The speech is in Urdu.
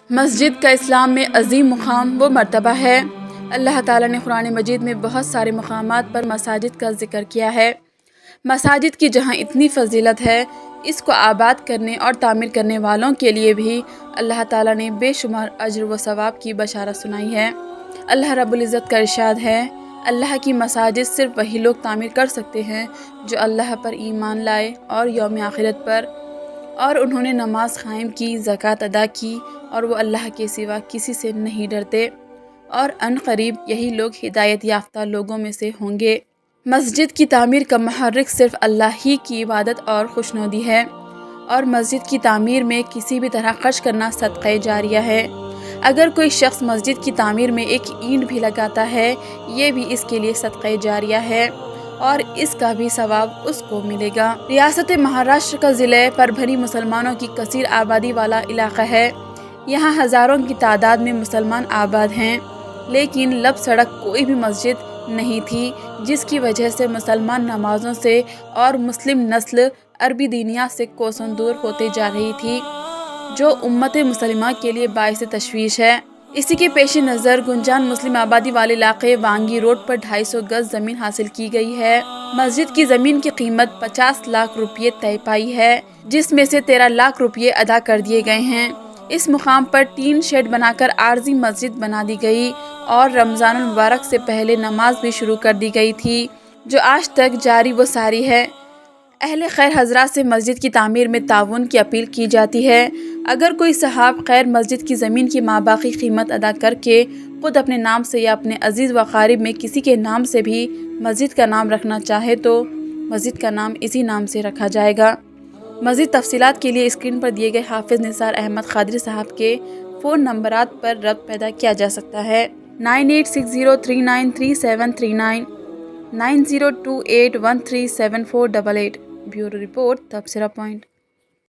مسجد کا اسلام میں عظیم مقام و مرتبہ ہے۔ اللہ تعالیٰ نے قرآن مجید میں بہت سارے مقامات پر مساجد کا ذکر کیا ہے۔ مساجد کی جہاں اتنی فضیلت ہے، اس کو آباد کرنے اور تعمیر کرنے والوں کے لیے بھی اللہ تعالیٰ نے بے شمار اجر و ثواب کی بشارت سنائی ہے۔ اللہ رب العزت کا ارشاد ہے، اللہ کی مساجد صرف وہی لوگ تعمیر کر سکتے ہیں جو اللہ پر ایمان لائے اور یوم آخرت پر، اور انہوں نے نماز قائم کی، زکوٰۃ ادا کی، اور وہ اللہ کے سوا کسی سے نہیں ڈرتے، اور ان قریب یہی لوگ ہدایت یافتہ لوگوں میں سے ہوں گے۔ مسجد کی تعمیر کا محرک صرف اللہ ہی کی عبادت اور خوشنودی ہے، اور مسجد کی تعمیر میں کسی بھی طرح خرچ کرنا صدقہ جاریہ ہے۔ اگر کوئی شخص مسجد کی تعمیر میں ایک اینٹ بھی لگاتا ہے، یہ بھی اس کے لیے صدقہ جاریہ ہے، اور اس کا بھی ثواب اس کو ملے گا۔ ریاست مہاراشٹر کا ضلع پربھنی مسلمانوں کی کثیر آبادی والا علاقہ ہے۔ یہاں ہزاروں کی تعداد میں مسلمان آباد ہیں، لیکن لب سڑک کوئی بھی مسجد نہیں تھی، جس کی وجہ سے مسلمان نمازوں سے اور مسلم نسل عربی دینیات سے کوسوں دور ہوتے جا رہی تھی، جو امت مسلمہ کے لیے باعث تشویش ہے۔ اسی کے پیش نظر گنجان مسلم آبادی والے علاقے وانگی روڈ پر 250 گز زمین حاصل کی گئی ہے۔ مسجد کی زمین کی قیمت 50 لاکھ روپے طے پائی ہے، جس میں سے 13 لاکھ روپے ادا کر دیے گئے ہیں۔ اس مقام پر ٹین شیڈ بنا کر عارضی مسجد بنا دی گئی، اور رمضان المبارک سے پہلے نماز بھی شروع کر دی گئی تھی، جو آج تک جاری و ساری ہے۔ اہل خیر حضرات سے مسجد کی تعمیر میں تعاون کی اپیل کی جاتی ہے۔ اگر کوئی صاحب خیر مسجد کی زمین کی ماباقی قیمت ادا کر کے خود اپنے نام سے یا اپنے عزیز و اقارب میں کسی کے نام سے بھی مسجد کا نام رکھنا چاہے تو مسجد کا نام اسی نام سے رکھا جائے گا۔ مزید تفصیلات کے لیے اسکرین پر دیے گئے حافظ نثار احمد قادری صاحب کے فون نمبرات پر رابطہ پیدا کیا جا سکتا ہے۔ 9860393739 9028137488۔ بیورو رپورٹ تبصرہ پوائنٹ۔